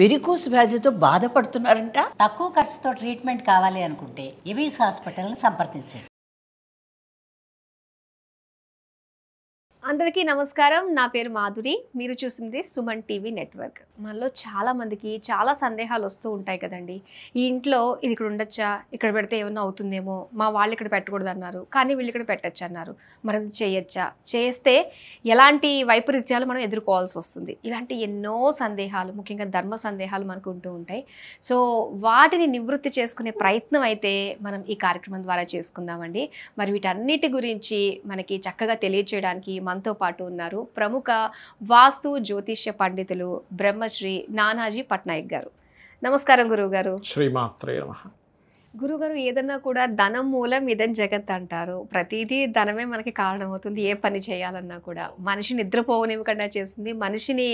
Varicose వ్యాధితో బాధపడుతున్నారంట. తక్కువ ఖర్చుతో ట్రీట్మెంట్ కావాలి అనుకుంటే ఎవిస్ హాస్పిటల్ని సంప్రదించండి. అందరికీ నమస్కారం. నా పేరు మాధురి. మీరు చూస్తుంది సుమన్ టీవీ నెట్వర్క్. మనలో చాలామందికి చాలా సందేహాలు వస్తూ ఉంటాయి కదండి. ఈ ఇంట్లో ఇది ఇక్కడ ఉండొచ్చా, ఇక్కడ పెడితే ఏమన్నా అవుతుందేమో, మా వాళ్ళు ఇక్కడ పెట్టకూడదు అన్నారు, కానీ వీళ్ళు ఇక్కడ పెట్టచ్చు అన్నారు, మరి అది చేయొచ్చా, చేస్తే ఎలాంటి వైపరీత్యాలు మనం ఎదుర్కోవాల్సి వస్తుంది. ఇలాంటి ఎన్నో సందేహాలు, ముఖ్యంగా ధర్మ సందేహాలు మనకు ఉంటూ ఉంటాయి. సో వాటిని నివృత్తి చేసుకునే ప్రయత్నం అయితే మనం ఈ కార్యక్రమం ద్వారా చేసుకుందామండి. మరి వీటన్నిటి గురించి మనకి చక్కగా తెలియచేయడానికి మనతో పాటు ఉన్నారు ప్రముఖ వాస్తు జ్యోతిష్య పండితులు బ్రహ్మశ్రీ నానాజీ పట్నాయక్ గారు. నమస్కారం గురువు గారు. శ్రీమాత్రే నమః. గురుగారు, ఏదన్నా కూడా ధనం మూలం ఇదం జగత్ అంటారు. ప్రతిదీ ధనమే మనకి కారణమవుతుంది. ఏ పని చేయాలన్నా కూడా మనిషిని నిద్రపోనివ్వకుండా చేస్తుంది. మనిషిని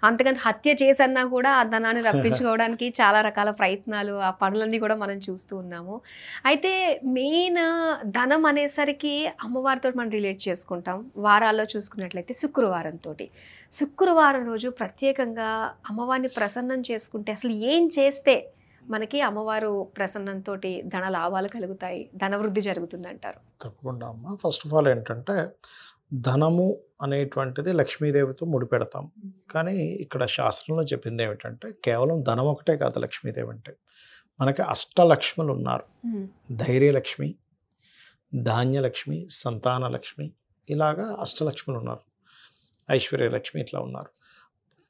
అంతకంత హత్య చేసన్నా కూడా ఆ ధనాన్ని రప్పించుకోవడానికి చాలా రకాల ప్రయత్నాలు, ఆ పనులన్నీ కూడా మనం చూస్తూ ఉన్నాము. అయితే మెయిన్ ధనం అనేసరికి అమ్మవారితో మనం రిలేట్ చేసుకుంటాం. వారాల్లో చూసుకున్నట్లయితే శుక్రవారం రోజు ప్రత్యేకంగా అమ్మవారిని ప్రసన్నం చేసుకుంటే అసలు ఏం చేస్తే మనకి అమ్మవారు ప్రసన్నంతో ధన లాభాలు కలుగుతాయి, ధనవృద్ధి జరుగుతుంది అంటారు? తప్పకుండా అమ్మ. ఫస్ట్ ఆఫ్ ఆల్ ఏంటంటే ధనము అనేటువంటిది లక్ష్మీదేవితో ముడిపెడతాం. కానీ ఇక్కడ శాస్త్రంలో చెప్పింది ఏమిటంటే కేవలం ధనం ఒకటే కాదు లక్ష్మీదేవి అంటే. మనకి అష్టలక్ష్ములు ఉన్నారు. ధైర్యలక్ష్మి, ధాన్యలక్ష్మి, సంతానలక్ష్మి, ఇలాగా అష్టలక్ష్ములు ఉన్నారు. ఐశ్వర్యలక్ష్మి ఇట్లా ఉన్నారు.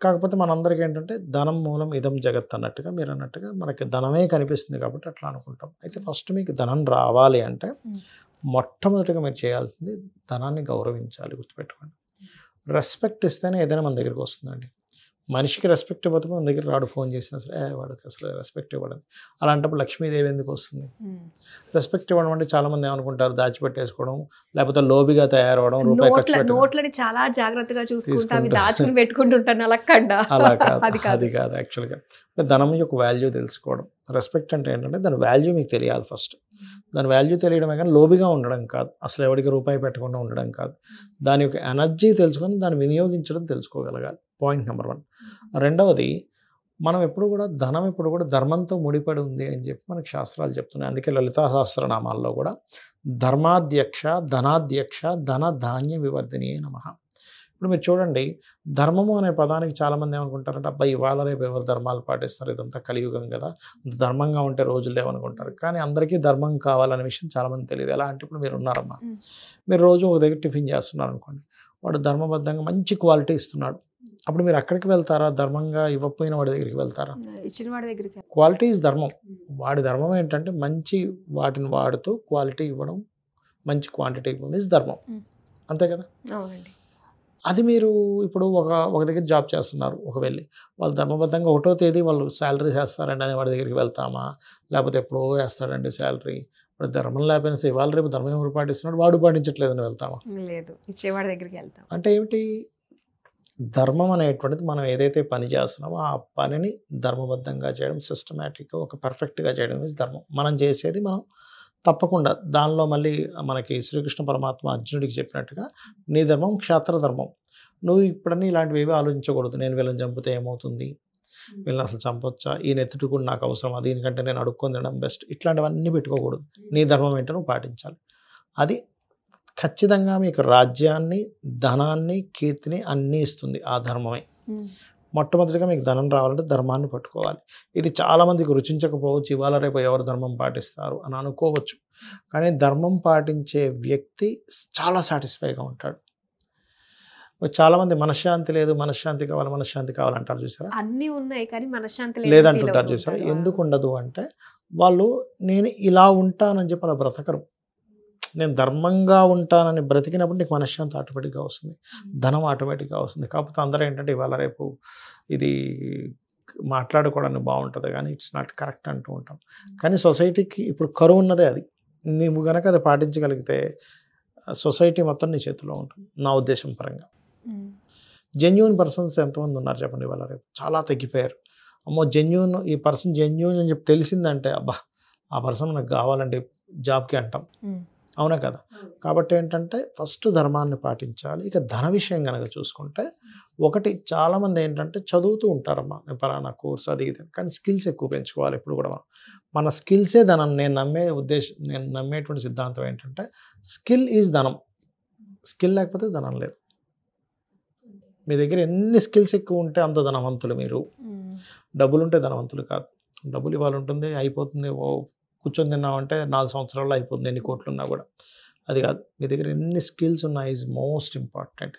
కాకపోతే మనందరికీ ఏంటంటే ధనం మూలం ఇదం జగత్ అన్నట్టుగా మీరు అన్నట్టుగా మనకి ధనమే కనిపిస్తుంది కాబట్టి అట్లా అనుకుంటాం. అయితే ఫస్ట్ మీకు ధనం రావాలి అంటే మొట్టమొదటిగా మీరు చేయాల్సింది ధనాన్ని గౌరవించాలి. గుర్తుపెట్టుకోండి. రెస్పెక్ట్ ఇస్తేనే ఏదైనా మన దగ్గరికి వస్తుందండి. మనిషికి రెస్పెక్ట్ ఇవ్వదు మన దగ్గర రాడు, ఫోన్ చేసినా సరే వాడికి అసలు రెస్పెక్ట్ ఇవ్వడం. అలాంటప్పుడు లక్ష్మీదేవి ఎందుకు వస్తుంది? రెస్పెక్ట్ ఇవ్వడం అంటే చాలామంది ఏమనుకుంటారు, దాచిపెట్టేసుకోవడం, లేకపోతే లోబిగా తయారవడం, రూపాయి ఖర్చు పెట్టడం. నోట్లని చాలా జాగ్రత్తగా చూసుకుంటా అవి దాచుకుని పెట్టుకుంటుంటాను అలక్కండా. అలా కాదు, అది కాదు. యాక్చువల్గా ధనం యొక్క వాల్యూ తెలుసుకోవడం. రెస్పెక్ట్ అంటే ఏంటంటే దాని వాల్యూ మీకు తెలియాలి ఫస్ట్. దాని వాల్యూ తెలియడమే కానీ లోబిగా ఉండడం కాదు, అసలు ఎవరికి రూపాయి పెట్టకుండా ఉండడం కాదు. దాని యొక్క ఎనర్జీ తెలుసుకొని దాన్ని వినియోగించడం తెలుసుకోగలగాలి. Point number 1. రెండవది, మనం ఎప్పుడు కూడా ధనం ఎప్పుడు కూడా ధర్మంతో ముడిపడి ఉంది అని చెప్పి మనకు శాస్త్రాలు చెప్తున్నాయి. అందుకే లలితా సహస్రనామాల్లో కూడా ధర్మాధ్యక్ష, ధనాధ్యక్ష, ధన ధాన్య వివర్ధిని నమః. ఇప్పుడు మీరు చూడండి, ధర్మము అనే పదానికి చాలామంది ఏమనుకుంటారంటే అబ్బాయి ఇవాళ రేపు ఎవరు ధర్మాలు పాటిస్తారు, ఇదంతా కలియుగం కదా, ధర్మంగా ఉంటే రోజులు లేవనుకుంటారు. కానీ అందరికీ ధర్మం కావాలనే విషయం చాలామంది తెలియదు. ఎలా అంటే ఇప్పుడు మీరు ఉన్నారమ్మా, మీరు రోజు ఒక దగ్గర టిఫిన్ చేస్తున్నారు అనుకోండి, వాడు ధర్మబద్ధంగా మంచి క్వాలిటీ ఇస్తున్నాడు, అప్పుడు మీరు అక్కడికి వెళ్తారా? ధర్మంగా ఇవ్వకపోయిన వాడి దగ్గరికి వెళ్తారా? ఇచ్చిన వాడి దగ్గరికి. క్వాలిటీ ఈజ్ ధర్మం. వాడి ధర్మం ఏంటంటే మంచి వాటిని వాడుతూ క్వాలిటీ ఇవ్వడం, మంచి క్వాంటిటీ ఇవ్వడం ఈజ్ ధర్మం. అంతే కదా? అవునండి. అది మీరు ఇప్పుడు ఒక దగ్గర జాబ్ చేస్తున్నారు, వెళ్ళి వాళ్ళు ధర్మబద్ధంగా 1వ తేదీ వాళ్ళు శాలరీ చేస్తారండి అని వాడి దగ్గరికి వెళ్తామా? లేకపోతే ఎప్పుడో వేస్తాడండి శాలరీ, ఇప్పుడు ధర్మం లేకపోయినా సరే ఇవాళ రేపు ధర్మం ఎవరు పాటిస్తున్నాడు, వాడు పాటించట్లేదని వెళ్తామా? లేదు, ఇచ్చేవాడి దగ్గరికి వెళ్తాం. అంటే ఏమిటి? ధర్మం అనేటువంటిది మనం ఏదైతే పని చేస్తున్నామో ఆ పనిని ధర్మబద్ధంగా చేయడం, సిస్టమేటిక్గా ఒక పర్ఫెక్ట్గా చేయడం ఇస్ ధర్మం. మనం చేసేది మనం తప్పకుండా దానిలో మళ్ళీ మనకి శ్రీకృష్ణ పరమాత్మ అర్జునుడికి చెప్పినట్టుగా నీ ధర్మం క్షాత్ర ధర్మం. నువ్వు ఇప్పుడన్నీ ఇలాంటివి ఏవి ఆలోచించకూడదు. నేను వీళ్ళని చంపితే ఏమవుతుంది, వీళ్ళని అసలు చంపొచ్చా, ఈ నెత్తుడు కూడా నాకు అవసరం, దీనికంటే నేను అడుక్కొని తినడం బెస్ట్, ఇట్లాంటివన్నీ పెట్టుకోకూడదు. నీ ధర్మం ఏంటో నువ్వు పాటించాలి. అది ఖచ్చితంగా మీకు రాజ్యాన్ని, ధనాన్ని, కీర్తిని అన్నీ ఇస్తుంది ఆ ధర్మమే. మొట్టమొదటిగా మీకు ధనం రావాలంటే ధర్మాన్ని పట్టుకోవాలి. ఇది చాలామందికి రుచించకపోవచ్చు, ఇవాళ రేపు ఎవరు ధర్మం పాటిస్తారు అని అనుకోవచ్చు. కానీ ధర్మం పాటించే వ్యక్తి చాలా సాటిస్ఫైగా ఉంటాడు. చాలామంది మనశ్శాంతి లేదు, మనశ్శాంతి కావాలంటారు చూసారా? అన్నీ ఉన్నాయి కానీ మనశ్శాంతి లేదంటుంటారు చూసారా? ఎందుకు ఉండదు అంటే వాళ్ళు నేను ఇలా ఉంటానని చెప్పి అలా బ్రతకరు. నేను ధర్మంగా ఉంటానని బ్రతికినప్పుడు నీకు మనశ్శాంతి ఆటోమేటిక్గా వస్తుంది, ధనం ఆటోమేటిక్గా వస్తుంది. కాకపోతే అందరూ ఏంటంటే ఇవాళ రేపు ఇది మాట్లాడుకోవడానికి బాగుంటుంది కానీ ఇట్స్ నాట్ కరెక్ట్ అంటూ ఉంటాం. కానీ సొసైటీకి ఇప్పుడు కరువు ఉన్నదే అది. నువ్వు కనుక అది పాటించగలిగితే సొసైటీ మొత్తం నీ చేతిలో ఉంటుంది నా ఉద్దేశం పరంగా. జెన్యూన్ పర్సన్స్ ఎంతమంది ఉన్నారు చెప్పండి ఇవాళ రేపు? చాలా తగ్గిపోయారు. అమ్మో జెన్యూన్, ఈ పర్సన్ జెన్యూన్ అని చెప్పి తెలిసిందంటే అబ్బా ఆ పర్సన్ నాకు కావాలంటే జాబ్కి అంటాం. అవునా కదా? కాబట్టి ఏంటంటే ఫస్ట్ ధర్మాన్ని పాటించాలి. ఇక ధన విషయం గనక చూసుకుంటే ఒకటి చాలామంది ఏంటంటే చదువుతూ ఉంటారమ్మా, నేను పలానా కోర్స్ అది ఇది, కానీ స్కిల్స్ ఎక్కువ పెంచుకోవాలి ఎప్పుడు కూడా మనం. మన స్కిల్సే ధనం. నేను నమ్మేటువంటి సిద్ధాంతం ఏంటంటే స్కిల్ ఈజ్ ధనం. స్కిల్ లేకపోతే ధనం లేదు. మీ దగ్గర ఎన్ని స్కిల్స్ ఎక్కువ ఉంటే అంత ధనవంతులు మీరు. డబ్బులు ఉంటే ధనవంతులు కాదు. డబ్బులు ఇవాళ ఉంటుంది అయిపోతుంది, కూర్చొని తిన్నామంటే 4 సంవత్సరాల్లో అయిపోతుంది ఎన్ని కోట్లు ఉన్నా కూడా. అది కాదు, మీ దగ్గర ఎన్ని స్కిల్స్ ఉన్నా ఈజ్ మోస్ట్ ఇంపార్టెంట్.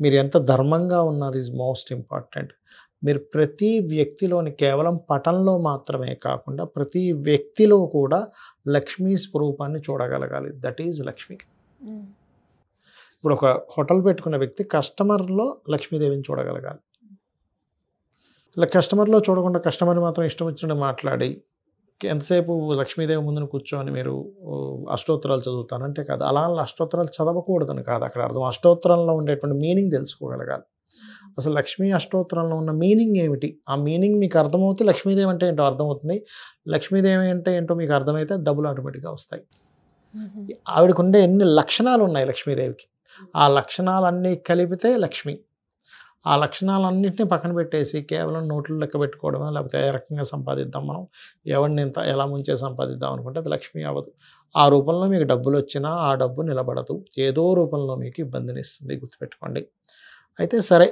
మీరు ఎంత ధర్మంగా ఉన్నారు ఈజ్ మోస్ట్ ఇంపార్టెంట్. మీరు ప్రతి వ్యక్తిలోని కేవలం పటంలో మాత్రమే కాకుండా ప్రతి వ్యక్తిలో కూడా లక్ష్మీ స్వరూపాన్ని చూడగలగాలి. That is Lakshmi. ఇప్పుడు ఒక హోటల్ పెట్టుకున్న వ్యక్తి కస్టమర్లో లక్ష్మీదేవిని చూడగలగాలి. ఇలా కస్టమర్లో చూడకుండా కస్టమర్ మాత్రం ఇష్టం వచ్చినట్టు మాట్లాడి ఎంతసేపు లక్ష్మీదేవి ముందున కూర్చొని మీరు అష్టోత్తరాలు చదువుతానంటే కాదు. అలా అష్టోత్తరాలు చదవకూడదని కాదు అక్కడ అర్థం. అష్టోత్తరంలో ఉండేటువంటి మీనింగ్ తెలుసుకోగలగాలి. అసలు లక్ష్మీ అష్టోత్తరంలో ఉన్న మీనింగ్ ఏమిటి, ఆ మీనింగ్ మీకు అర్థమవుతే లక్ష్మీదేవి అంటే ఏంటో అర్థమవుతుంది. లక్ష్మీదేవి అంటే ఏంటో మీకు అర్థమైతే డబ్బులు ఆటోమేటిక్గా వస్తాయి. ఆవిడకు ఉండే ఎన్ని లక్షణాలు ఉన్నాయి లక్ష్మీదేవికి, ఆ లక్షణాలన్నీ కలిపితే లక్ష్మి. ఆ లక్షణాలన్నింటినీ పక్కన పెట్టేసి కేవలం నోట్లు లెక్క పెట్టుకోవడమే, లేకపోతే ఏ రకంగా సంపాదిద్దాం మనం, ఎవరిని ఎంత ఎలా ముంచే సంపాదిద్దాం అనుకుంటే అది లక్ష్మి అవ్వదు. ఆ రూపంలో మీకు డబ్బులు వచ్చినా ఆ డబ్బు నిలబడదు, ఏదో రూపంలో మీకు ఇబ్బందిని ఇస్తుంది, గుర్తుపెట్టుకోండి. అయితే సరే,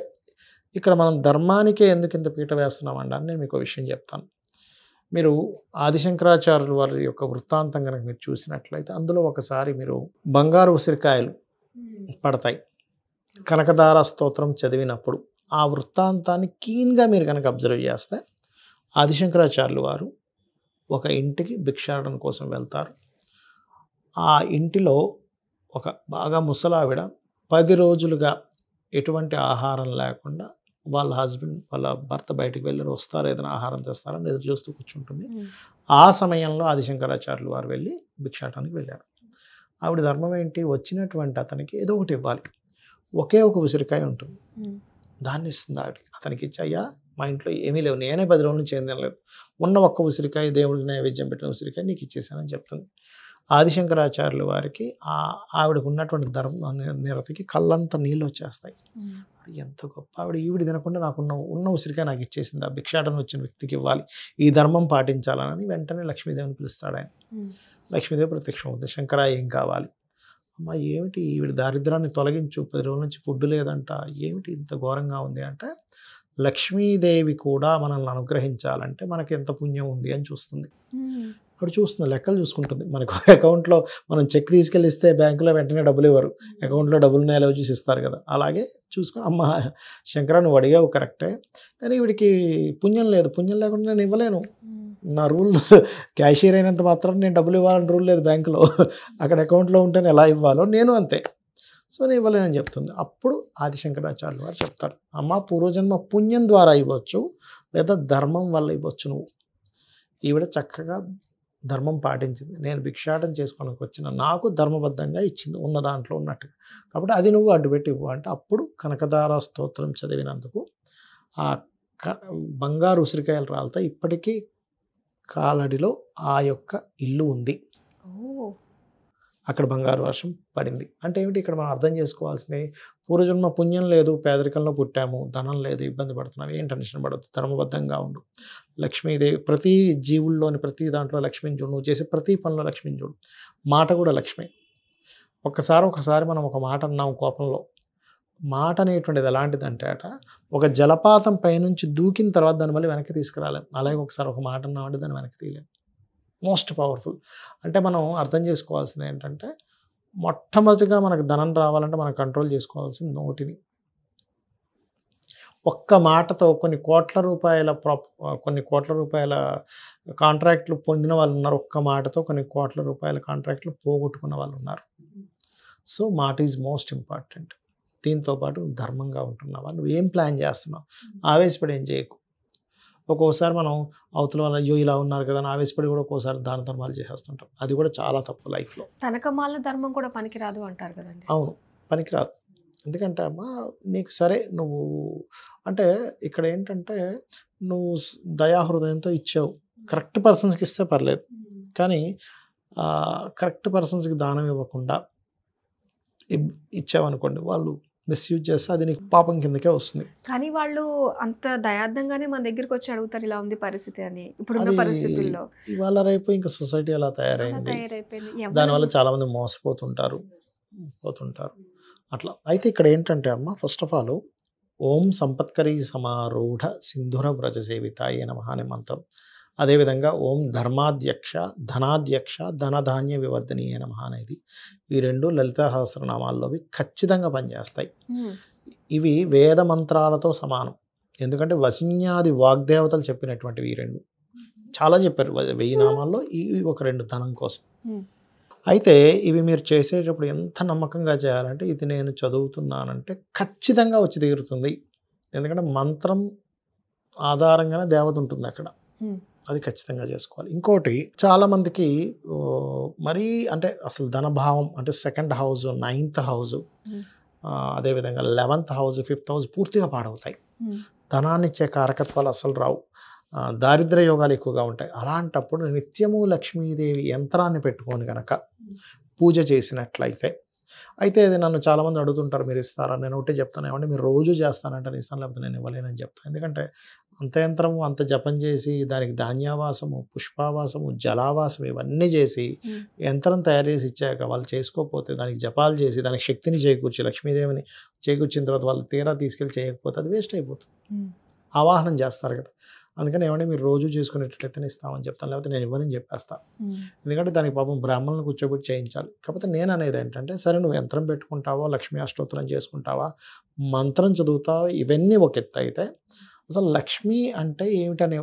ఇక్కడ మనం ధర్మానికే ఎందుకు ఇంత పీట వేస్తున్నామండి అని నేను మీకు ఒక విషయం చెప్తాను. మీరు ఆదిశంకరాచార్యుల వారి యొక్క వృత్తాంతం కనుక మీరు చూసినట్లయితే అందులో ఒకసారి మీరు బంగారు ఉసిరికాయలు పడతాయి కనకదార స్తోత్రం చదివినప్పుడు ఆ వృత్తాంతాన్ని కీన్గా మీరు కనుక అబ్జర్వ్ చేస్తే ఆదిశంకరాచార్యులు వారు ఒక ఇంటికి భిక్షాటన కోసం వెళ్తారు. ఆ ఇంటిలో ఒక బాగా ముసలావిడ 10 రోజులుగా ఎటువంటి ఆహారం లేకుండా వాళ్ళ భర్త బయటికి వెళ్ళి వస్తారు, ఏదైనా ఆహారం తెస్తారని ఎదురు చూస్తూ కూర్చుంటుంది. ఆ సమయంలో ఆదిశంకరాచార్యులు వారు వెళ్ళి భిక్షాటనకి వెళ్ళారు. ఆవిడ ధర్మం ఏంటి, వచ్చినటువంటి అతనికి ఏదో ఒకటి ఇవ్వాలి. ఒకే ఒక ఉసిరికాయ ఉంటుంది, దాన్ని ఇస్తుంది ఆవిడకి. అతనికి ఇచ్చి, అయ్యా మా ఇంట్లో ఏమీ లేవు, నేనే 10 రోజుల నుంచి ఏం తినలేదు, ఉన్న ఒక్క ఉసిరికాయ దేవుడికి నైవేద్యం పెట్టిన ఉసిరికాయ నీకు ఇచ్చేసానని చెప్తుంది. ఆదిశంకరాచార్యుల వారికి ఆవిడకు ఉన్నటువంటి ధర్మ నిరతికి కళ్ళంత నీళ్ళు వచ్చేస్తాయి. ఎంత గొప్ప ఆవిడ, ఈవిడ తినకుండా ఉన్న ఉసిరికాయ నాకు ఇచ్చేసింది, ఆ భిక్షాటన వచ్చిన వ్యక్తికి ఇవ్వాలి, ఈ ధర్మం పాటించాలని వెంటనే లక్ష్మీదేవిని పిలుస్తాడు ఆయన. లక్ష్మీదేవి ప్రత్యక్షం అవుతుంది. శంకరా ఏం కావాలి? అమ్మ ఏమిటి ఈవిడ దారిద్రాన్ని తొలగించు, 10 రోజుల నుంచి ఫుడ్ లేదంట, ఏమిటి ఇంత ఘోరంగా ఉంది అంటే, లక్ష్మీదేవి కూడా మనల్ని అనుగ్రహించాలంటే మనకి ఎంత పుణ్యం ఉంది అని చూస్తుంది. అప్పుడు చూస్తుంది, లెక్కలు చూసుకుంటుంది. మనకు అకౌంట్లో మనం చెక్ తీసుకెళ్ళిస్తే బ్యాంకులో వెంటనే డబ్బులు ఇవ్వరు, అకౌంట్లో డబ్బులు ఉన్నాయో చూసి ఇస్తారు కదా, అలాగే చూసుకొని అమ్మ శంకరా నువ్వు అడిగావు కరెక్టే, కానీ వీడికి పుణ్యం లేదు, పుణ్యం లేకుండా నేను ఇవ్వలేను, నా రూల్ క్యాషియర్ అయినంత మాత్రం నేను డబ్బులు ఇవ్వాలని రూల్ లేదు బ్యాంకులో, అక్కడ అకౌంట్లో ఉంటేనే ఎలా ఇవ్వాలో నేను అంతే, సో నేను ఇవ్వలేనని చెప్తుంది. అప్పుడు ఆదిశంకరాచార్యులు వారు చెప్తారు, అమ్మ పూర్వజన్మ పుణ్యం ద్వారా ఇవ్వచ్చు లేదా ధర్మం వల్ల ఇవ్వచ్చు. నువ్వు ఈవిడ చక్కగా ధర్మం పాటించింది, నేను భిక్షాటం చేసుకోవడానికి వచ్చిన నాకు ధర్మబద్ధంగా ఇచ్చింది ఉన్న దాంట్లో ఉన్నట్టుగా, కాబట్టి అది నువ్వు అడ్డుపెట్టి ఇవ్వు అంటే అప్పుడు కనకదార స్తోత్రం చదివినందుకు ఆ బంగారు ఉసిరికాయలు రాలతో ఇప్పటికీ కాలడిలో ఆ యొక్క ఇల్లు ఉంది, అక్కడ బంగారు వర్షం పడింది. అంటే ఏమిటి, ఇక్కడ మనం అర్థం చేసుకోవాల్సింది, పూర్వజన్మ పుణ్యం లేదు, పేదరికంలో పుట్టాము, ధనం లేదు, ఇబ్బంది పడుతున్నాము, ఏం టెన్షన్ పడద్దు, ధర్మబద్ధంగా ఉండు. లక్ష్మీదేవి ప్రతి జీవుల్లోని ప్రతి దాంట్లో లక్ష్మిని చూడు, నువ్వు చేసే ప్రతి పనిలో లక్ష్మిని చూడు. మాట కూడా లక్ష్మి. ఒకసారి మనం ఒక మాట అన్నాం కోపంలో, మాట అనేటువంటిది ఎలాంటిదంటే ఒక జలపాతం పైనుంచి దూకిన తర్వాత దాన్ని మళ్ళీ వెనక్కి తీసుకురాలేం, అలాగే ఒకసారి ఒక మాట అన్నామంటే దాన్ని వెనక్కి తీయలేం. Most powerful. అంటే మనం అర్థం చేసుకోవాల్సింది ఏంటంటే, మొట్టమొదటిగా మనకు ధనం రావాలంటే మనం కంట్రోల్ చేసుకోవాల్సింది నోటిని. ఒక్క మాటతో కొన్ని కోట్ల రూపాయల కాంట్రాక్ట్లు పొందిన వాళ్ళు ఉన్నారు, ఒక్క మాటతో కొన్ని కోట్ల రూపాయల కాంట్రాక్ట్లు పోగొట్టుకున్న వాళ్ళు ఉన్నారు. సో మాట ఈజ్ మోస్ట్ ఇంపార్టెంట్. దీంతోపాటు ధర్మంగా ఉంటున్నావా, నువ్వు ఏం ప్లాన్ చేస్తున్నావు, ఆవేశపడి ఏం చేయకు. ఒక్కోసారి మనం అవతల వాళ్ళు అయ్యో ఇలా ఉన్నారు కదా అని ఆవేశపడి కూడా ఒక్కోసారి దాన ధర్మాలు చేసేస్తుంటాం, అది కూడా చాలా తప్పు లైఫ్లో. తనకమాల ధర్మం కూడా పనికిరాదు అంటారు కదండి. అవును, పనికిరాదు. ఎందుకంటే అమ్మా నీకు సరే నువ్వు అంటే ఇక్కడ ఏంటంటే నువ్వు దయాహృదయంతో ఇచ్చావు, కరెక్ట్ పర్సన్స్కి ఇస్తే పర్లేదు, కానీ కరెక్ట్ పర్సన్స్కి దానం ఇవ్వకుండా ఇచ్చామనుకోండి, వాళ్ళు మిస్యూజ్ చేస్తే అది నీకు పాపం కిందకే వస్తుంది. కానీ వాళ్ళు అంత దయార్థంగానే మన దగ్గరికి వచ్చి అడుగుతారు ఇలా ఉంది పరిస్థితి అని. ఇప్పుడున్న అది పరిస్థితుల్లో ఇవాళ రేపు ఇంకా సొసైటీ అలా తయారైంది. తయారైపోయింది. దానివల్ల చాలామంది మోసపోతుంటారు అట్లా. అయితే ఇక్కడ ఏంటంటే అమ్మ, ఫస్ట్ ఆఫ్ ఆల్ ఓం సంపత్కరీ సమారూఢ సింధుర వ్రజ సేవితాయ నమః అనే మంత్రం, అదేవిధంగా ఓం ధర్మాధ్యక్ష ధనాధ్యక్ష ధనధాన్య వివర్ధనీయ నమః అనేది, ఈ రెండు లలితా సహస్రనామాల్లోవి ఖచ్చితంగా పనిచేస్తాయి. ఇవి వేద మంత్రాలతో సమానం. ఎందుకంటే వశిన్యాది వాగ్దేవతలు చెప్పినటువంటివి ఈ రెండు. చాలా చెప్పారు 1000 నామాల్లో, ఇవి ఒక 2 ధనం కోసం. అయితే ఇవి మీరు చేసేటప్పుడు ఎంత నమ్మకంగా చేయాలంటే, ఇది నేను చదువుతున్నానంటే ఖచ్చితంగా వచ్చి తీరుతుంది. ఎందుకంటే మంత్రం ఆధారంగానే దేవత ఉంటుంది అక్కడ, అది ఖచ్చితంగా చేసుకోవాలి. ఇంకోటి, చాలామందికి మరీ అంటే అసలు ధనభావం అంటే 2nd హౌస్, 9th హౌస్, అదేవిధంగా 11th హౌస్, 5th హౌస్ పూర్తిగా పాడవుతాయి. ధనాన్ని ఇచ్చే కారకత్వాలు అసలు రావు. దారిద్ర్య యోగాలు ఎక్కువగా ఉంటాయి. అలాంటప్పుడు నిత్యము లక్ష్మీదేవి యంత్రాన్ని పెట్టుకొని కనుక పూజ చేసినట్లయితే, అయితే ఇది నన్ను చాలామంది అడుగుతుంటారు, మీరు ఇస్తారా? నేను ఒకటే చెప్తాను, ఏమంటే మీరు రోజు చేస్తానంటే నేను ఇస్తాను, లేకపోతే నేను ఇవ్వలేనని చెప్తాను. ఎందుకంటే అంత యంత్రము, అంత జపం చేసి, దానికి ధాన్యావాసము, పుష్పావాసము, జలావాసం ఇవన్నీ చేసి యంత్రం తయారు చేసి ఇచ్చాక వాళ్ళు చేసుకోకపోతే, దానికి జపాలు చేసి దానికి శక్తిని చేకూర్చి, లక్ష్మీదేవిని చేకూర్చిన తర్వాత వాళ్ళు తీరా తీసుకెళ్ళి చేయకపోతే అది వేస్ట్ అయిపోతుంది. ఆవాహనం చేస్తారు కదా. అందుకని ఏమంటే మీరు రోజు చేసుకునేటట్లయితే ఇస్తామని చెప్తాను, లేకపోతే నేను ఇవ్వనని చెప్పేస్తాను. ఎందుకంటే దానికి పాపం బ్రాహ్మణులను కూర్చోబెట్టి చేయించాలి. కాకపోతే నేను అనేది ఏంటంటే, సరే నువ్వు యంత్రం పెట్టుకుంటావా, లక్ష్మీ అష్టోత్తరం చేసుకుంటావా, మంత్రం చదువుతావా, ఇవన్నీ ఒక ఎత్తు. అయితే అసలు లక్ష్మి అంటే ఏమిటనే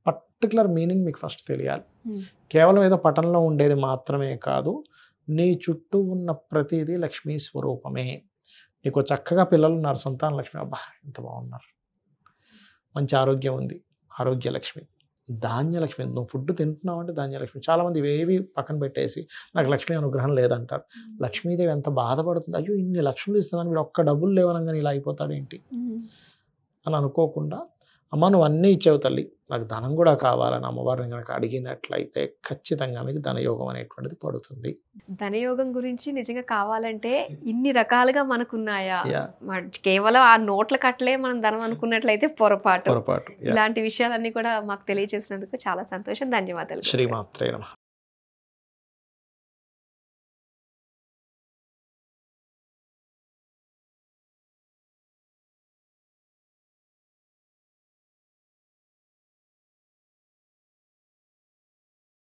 పర్టికులర్ మీనింగ్ మీకు ఫస్ట్ తెలియాలి. కేవలం ఏదో పటంలో ఉండేది మాత్రమే కాదు, నీ చుట్టూ ఉన్న ప్రతిదీ లక్ష్మీ స్వరూపమే. నీకు చక్కగా పిల్లలు ఉన్నారు, సంతాన లక్ష్మి, అబ్బా ఎంత బాగున్నారు, మంచి ఆరోగ్యం ఉంది, ఆరోగ్యలక్ష్మి. ధాన్యలక్ష్మి, నువ్వు ఫుడ్ తింటున్నావు అంటే ధాన్యలక్ష్మి. చాలామంది ఇవేవి పక్కన పెట్టేసి నాకు లక్ష్మీ అనుగ్రహం లేదంటారు. లక్ష్మీదేవి ఎంత బాధపడుతుంది, అయ్యో ఇన్ని లక్షలు ఇస్తున్నాను, వీడు ఒక్క డబ్బులు లేవనంగానే ఇలా అయిపోతాడేంటి అని అనుకోకుండా, అమ్మ నువ్వు అన్నీ ఇచ్చేవు తల్లి, నాకు ధనం కూడా కావాలని అమ్మవారిని కనుక అడిగినట్లయితే ఖచ్చితంగా మీకు ధనయోగం అనేటువంటిది పడుతుంది. ధనయోగం గురించి నిజంగా కావాలంటే ఇన్ని రకాలుగా మనకున్నాయా? కేవలం ఆ నోట్ల కట్టలే మనం ధనం అనుకున్నట్లయితే పొరపాటు. పొరపాటు. ఇలాంటి విషయాలన్నీ కూడా మాకు తెలియజేసినందుకు చాలా సంతోషం. ధన్యవాదాలు. శ్రీమాత్రే నమః.